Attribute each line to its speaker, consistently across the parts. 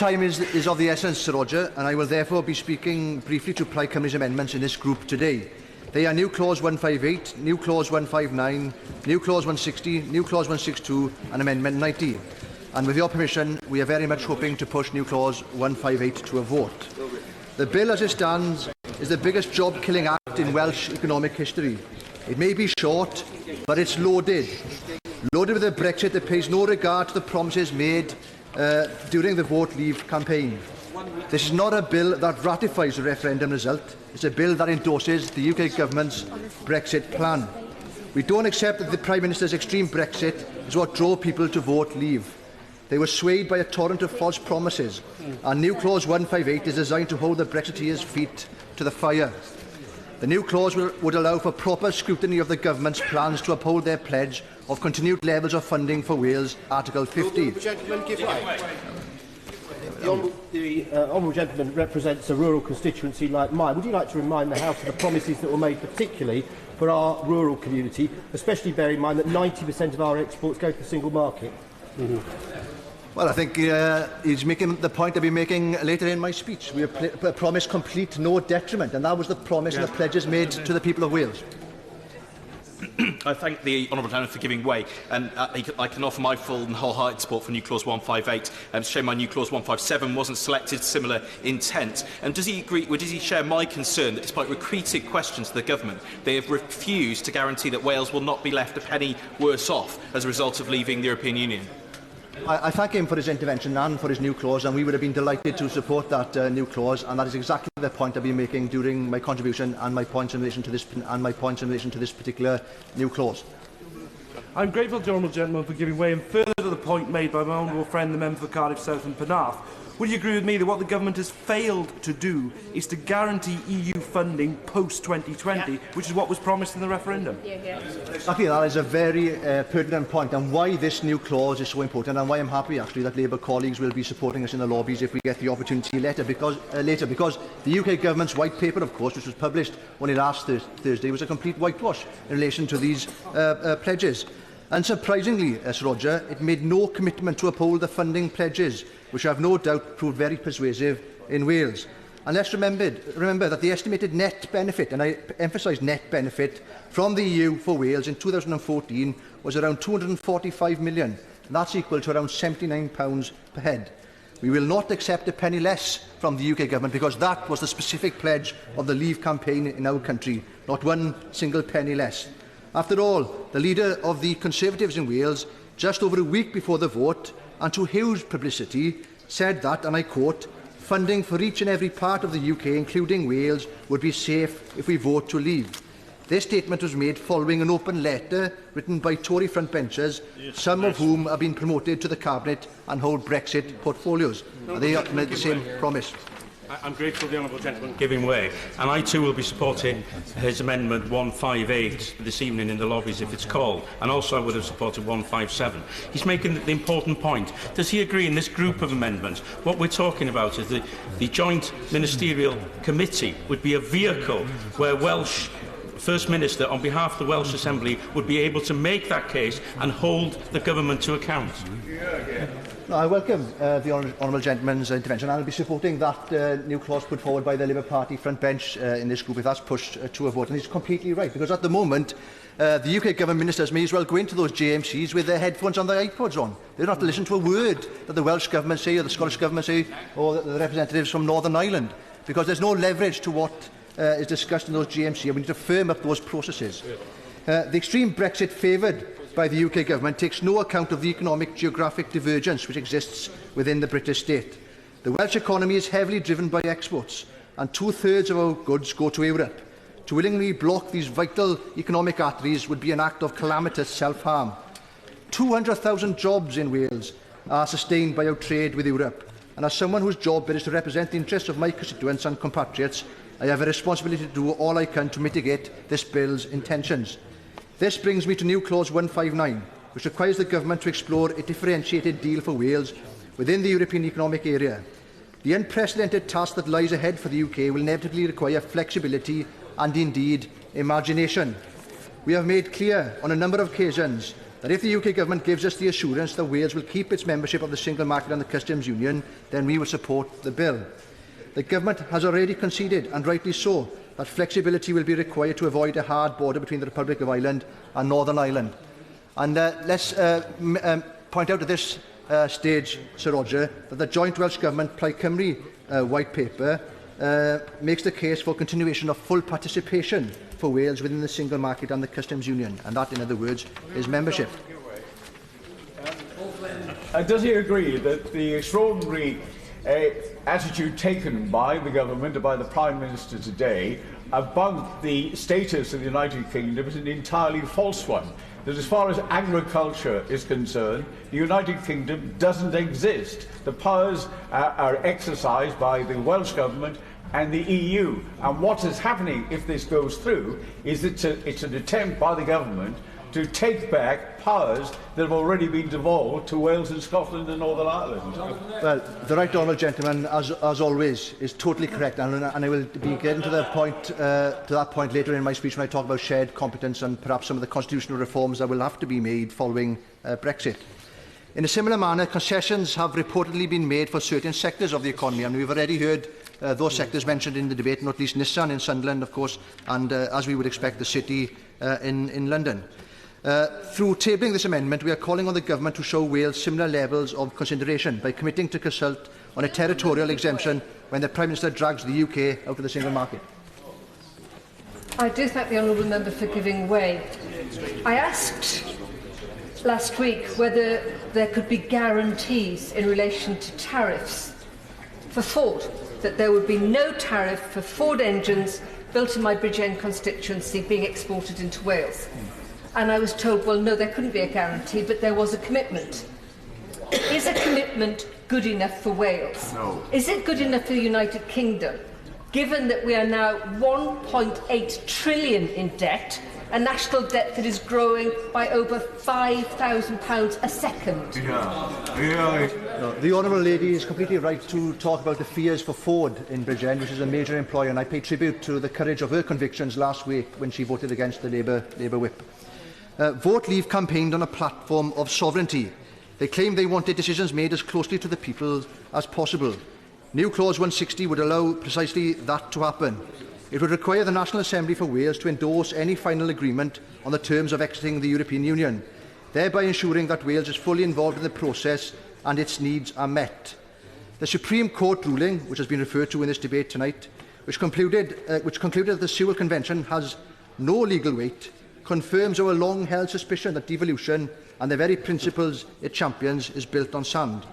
Speaker 1: time is of the essence, Sir Roger, and I will therefore be speaking briefly to Plaid Cymru's amendments in this group today. They are new clause 158, new clause 159, new clause 160, new clause 162 and amendment 90. And with your permission, we are very much hoping to push new clause 158 to a vote. The bill as it stands is the biggest job-killing act in Welsh economic history. It may be short, but it's loaded. Loaded with a Brexit that pays no regard to the promises made during the Vote Leave campaign. This is not a bill that ratifies the referendum result. It's a bill that endorses the UK government's Brexit plan. We don't accept that the Prime Minister's extreme Brexit is what drove people to vote leave. They were swayed by a torrent of false promises, and new clause 158 is designed to hold the Brexiteers' feet to the fire. The new clause would allow for proper scrutiny of the government's plans to uphold their pledge of continued levels of funding for Wales, Article 50.
Speaker 2: The honourable gentleman represents a rural constituency like mine. Would you like to remind the House of the promises that were made particularly for our rural community, especially bearing in mind that 90% of our exports go to the single market?
Speaker 1: Well, I think he's making the point I'll be making later in my speech. We have promised complete no detriment, and that was the promise and the pledges made to the people of Wales.
Speaker 3: I thank the honourable gentleman for giving way, and I can offer my full and wholehearted support for new clause 158. To show my new clause 157 wasn't selected, similar intent. And does he agree? Does he share my concern that, despite repeated questions to the government, they have refused to guarantee that Wales will not be left a penny worse off as a result of leaving the European Union?
Speaker 1: I thank him for his intervention and for his new clause, and we would have been delighted to support that new clause, and that is exactly the point I'll be making during my contribution and my points in relation to this particular new clause.
Speaker 4: I'm grateful to the honourable gentleman for giving way, and further to the point made by my honourable friend, the member for Cardiff South and Penarth. Would you agree with me that what the government has failed to do is to guarantee EU funding post-2020, which is what was promised in the referendum?
Speaker 1: Exactly, that is a very pertinent point, and why this new clause is so important, and why I'm happy actually that Labour colleagues will be supporting us in the lobbies if we get the opportunity later, because the UK government's white paper, of course, which was published only last Thursday, was a complete whitewash in relation to these pledges. Unsurprisingly, Sir Roger, it made no commitment to uphold the funding pledges, which I have no doubt proved very persuasive in Wales. And let's remember that the estimated net benefit, and I emphasise net benefit, from the EU for Wales in 2014 was around £245 million, and that's equal to around £79 per head. We will not accept a penny less from the UK government, because that was the specific pledge of the Leave campaign in our country, not one single penny less. After all, the leader of the Conservatives in Wales, just over a week before the vote, and to huge publicity, said that, and I quote, "Funding for each and every part of the UK, including Wales, would be safe if we vote to leave." This statement was made following an open letter written by Tory frontbenchers, some of whom have been promoted to the Cabinet and hold Brexit portfolios. They made the same promise.
Speaker 5: I'm grateful to the honourable gentleman giving way, and I too will be supporting his amendment 158 this evening in the lobbies if it's called, and also I would have supported 157. He's making the important point. Does he agree in this group of amendments what we're talking about is that the Joint Ministerial Committee would be a vehicle where Welsh First Minister, on behalf of the Welsh Assembly, would be able to make that case and hold the government to account?
Speaker 1: No, I welcome the honourable gentleman's intervention, and I will be supporting that new clause put forward by the Labour Party front bench in this group if that's pushed to a vote. And he's completely right, because at the moment the UK government ministers may as well go into those JMCs with their headphones on their iPods on. They don't have to listen to a word that the Welsh government say, or the Scottish government say, or the representatives from Northern Ireland, because there's no leverage to what is discussed in those GMC, and we need to firm up those processes. The extreme Brexit favoured by the UK government takes no account of the economic geographic divergence which exists within the British state. The Welsh economy is heavily driven by exports, and 2/3 of our goods go to Europe. To willingly block these vital economic arteries would be an act of calamitous self-harm. 200,000 jobs in Wales are sustained by our trade with Europe, and as someone whose job it is to represent the interests of my constituents and compatriots, I have a responsibility to do all I can to mitigate this bill's intentions. This brings me to new clause 159, which requires the government to explore a differentiated deal for Wales within the European Economic Area. The unprecedented task that lies ahead for the UK will inevitably require flexibility and indeed imagination. We have made clear on a number of occasions that if the UK Government gives us the assurance that Wales will keep its membership of the single market and the customs union, then we will support the bill. The Government has already conceded, and rightly so, that flexibility will be required to avoid a hard border between the Republic of Ireland and Northern Ireland. And let's point out at this stage, Sir Roger, that the joint Welsh Government Plaid Cymru white paper makes the case for continuation of full participation for Wales within the single market and the customs union, and that, in other words, is membership.
Speaker 6: Does he agree that the extraordinary attitude taken by the government and by the Prime Minister today about the status of the United Kingdom is an entirely false one? That as far as agriculture is concerned, the United Kingdom doesn't exist. The powers are exercised by the Welsh Government and the EU. And what is happening, if this goes through, is it's an attempt by the government to take back powers that have already been devolved to Wales and Scotland and Northern Ireland.
Speaker 1: Well, the right honourable gentleman, as always, is totally correct, and I will be getting to that point later in my speech when I talk about shared competence and perhaps some of the constitutional reforms that will have to be made following Brexit. In a similar manner, concessions have reportedly been made for certain sectors of the economy, and we've already heard those sectors mentioned in the debate, not least Nissan in Sunderland, of course, and as we would expect, the City in London. Through tabling this amendment, we are calling on the Government to show Wales similar levels of consideration by committing to consult on a territorial exemption when the Prime Minister drags the UK out of the single market.
Speaker 7: I do thank the honourable member for giving way. I asked last week whether there could be guarantees in relation to tariffs for Ford, that there would be no tariff for Ford engines built in my Bridgend constituency being exported into Wales. And I was told, well, no, there couldn't be a guarantee, but there was a commitment. Is a commitment good enough for Wales?
Speaker 6: No.
Speaker 7: Is it good enough for the United Kingdom, given that we are now 1.8 trillion in debt, a national debt that is growing by over £5,000 a second?
Speaker 1: No, the honourable lady is completely right to talk about the fears for Ford in Bridgend, which is a major employer, and I pay tribute to the courage of her convictions last week when she voted against the Labour whip. Vote Leave campaigned on a platform of sovereignty. They claimed they wanted decisions made as closely to the people as possible. New Clause 160 would allow precisely that to happen. It would require the National Assembly for Wales to endorse any final agreement on the terms of exiting the European Union, thereby ensuring that Wales is fully involved in the process and its needs are met. The Supreme Court ruling, which has been referred to in this debate tonight, which concluded that the Sewell Convention has no legal weight, confirms our long-held suspicion that devolution and the very principles it champions is built on sand.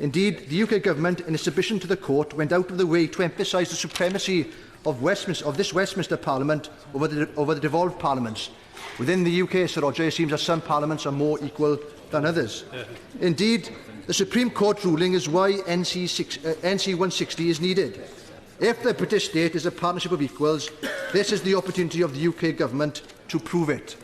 Speaker 1: Indeed, the UK Government, in its submission to the Court, went out of the way to emphasise the supremacy of this Westminster Parliament over the devolved parliaments. Within the UK, Sir Roger, it seems that some parliaments are more equal than others. Indeed, the Supreme Court ruling is why NC 160 is needed. If the British state is a partnership of equals, this is the opportunity of the UK Government to prove it.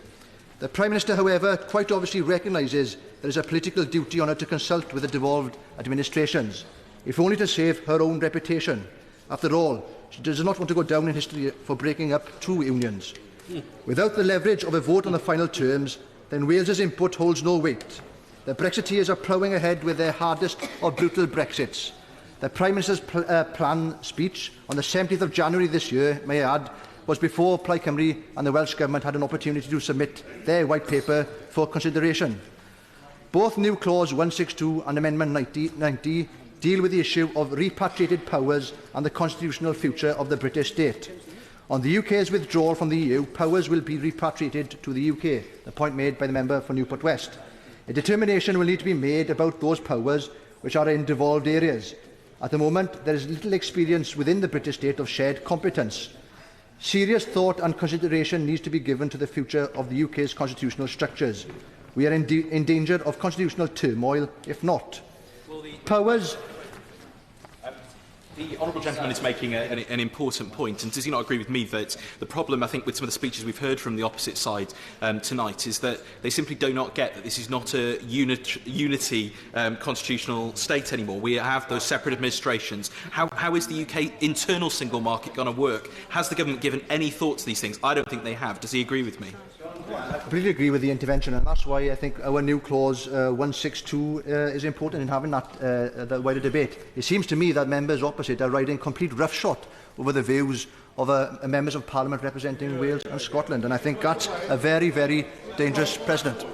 Speaker 1: The Prime Minister, however, quite obviously recognises there is a political duty on her to consult with the devolved administrations, if only to save her own reputation. After all, she does not want to go down in history for breaking up two unions. Without the leverage of a vote on the final terms, then Wales's input holds no weight. The Brexiteers are ploughing ahead with their hardest of brutal Brexits. The Prime Minister's plan speech on the 17th of January this year, may I add, was before Plaid Cymru and the Welsh Government had an opportunity to submit their white paper for consideration. Both New Clause 162 and Amendment 90 deal with the issue of repatriated powers and the constitutional future of the British state. On the UK's withdrawal from the EU, powers will be repatriated to the UK, the point made by the member for Newport West. A determination will need to be made about those powers which are in devolved areas. At the moment, there is little experience within the British state of shared competence. Serious thought and consideration needs to be given to the future of the UK's constitutional structures. We are in danger of constitutional turmoil, if not. Powers...
Speaker 3: The honourable gentleman is making an important point, and does he not agree with me that the problem, I think, with some of the speeches we've heard from the opposite side tonight is that they simply do not get that this is not a unity constitutional state anymore. We have those separate administrations. How is the UK internal single market going to work? Has the government given any thought to these things? I don't think they have. Does he agree with me?
Speaker 1: I completely agree with the intervention, and that's why I think our new clause 162 is important in having that the wider debate. It seems to me that members opposite are riding complete roughshod over the views of members of Parliament representing Wales and Scotland, and I think that's a very, very dangerous precedent.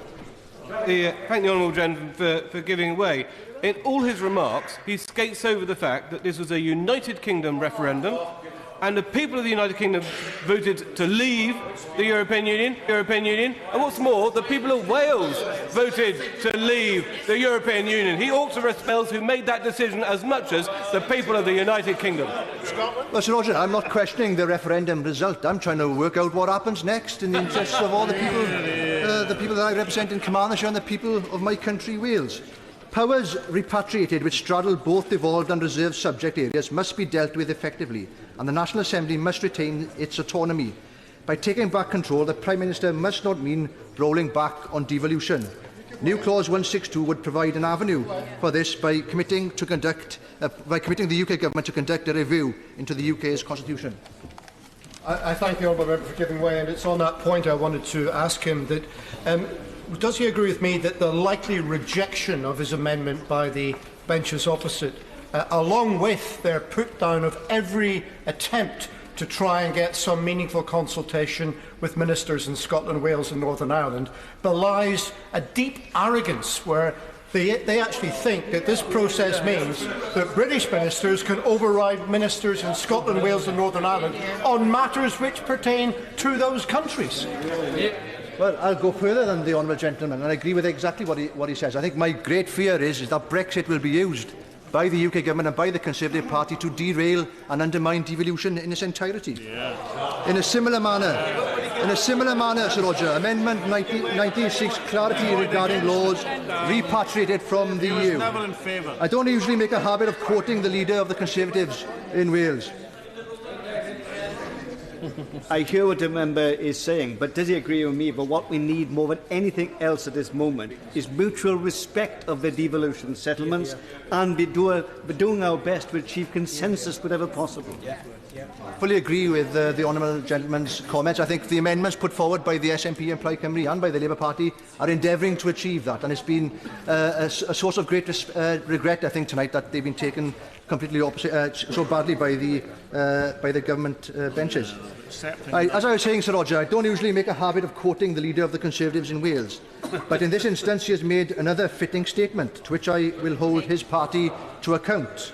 Speaker 8: Thank the honourable gentleman for giving way. In all his remarks, he skates over the fact that this was a United Kingdom referendum, and the people of the United Kingdom voted to leave the European Union. And what's more, the people of Wales voted to leave the European Union. He ought to respect who made that decision as much as the people of the United Kingdom.
Speaker 1: Well, Sir Roger, I'm not questioning the referendum result. I'm trying to work out what happens next in the interests of all the people that I represent in Carmarthen and the people of my country, Wales. Powers repatriated which straddle both devolved and reserved subject areas must be dealt with effectively, and the National Assembly must retain its autonomy. By taking back control, the Prime Minister must not mean rolling back on devolution. New clause 162 would provide an avenue for this by committing the UK Government to conduct a review into the UK's constitution.
Speaker 9: I thank the honourable member for giving way, and it's on that point I wanted to ask him that does he agree with me that the likely rejection of his amendment by the benches opposite, along with their put down of every attempt to try and get some meaningful consultation with ministers in Scotland, Wales and Northern Ireland, belies a deep arrogance where they actually think that this process means that British ministers can override ministers in Scotland, Wales and Northern Ireland on matters which pertain to those countries?
Speaker 1: Well, I'll go further than the honourable gentleman, and I agree with exactly what he says. I think my great fear is that Brexit will be used by the UK Government and by the Conservative Party to derail and undermine devolution in its entirety. Yeah. In a similar manner, Sir Roger, Amendment 96, clarity regarding laws repatriated from the EU. I don't usually make a habit of quoting the leader of the Conservatives in Wales.
Speaker 10: I hear what the member is saying, but does he agree with me? But what we need more than anything else at this moment is mutual respect of the devolution settlements and be doing our best to achieve consensus wherever possible.
Speaker 1: Fully agree with the honourable gentleman's comments. I think the amendments put forward by the SNP and Plaid Cymru and by the Labour Party are endeavouring to achieve that, and it's been a source of great regret, I think, tonight that they've been taken completely opposite, so badly by the government benches. As I was saying, Sir Roger, I don't usually make a habit of quoting the leader of the Conservatives in Wales, but in this instance he has made another fitting statement to which I will hold his party to account.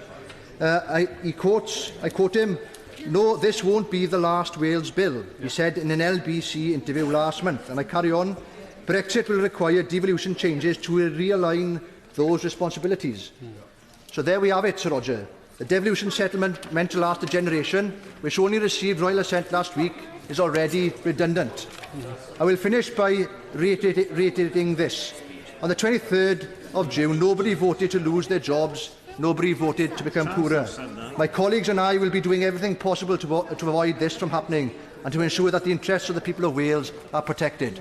Speaker 1: I quote him, "No, this won't be the last Wales bill," he said in an LBC interview last month, and I carry on, "Brexit will require devolution changes to realign those responsibilities." So there we have it, Sir Roger. The devolution settlement meant to last a generation, which only received royal assent last week, is already redundant. I will finish by reiterating this. On the 23rd of June, nobody voted to lose their jobs. Nobody voted to become poorer. My colleagues and I will be doing everything possible to avoid this from happening and to ensure that the interests of the people of Wales are protected.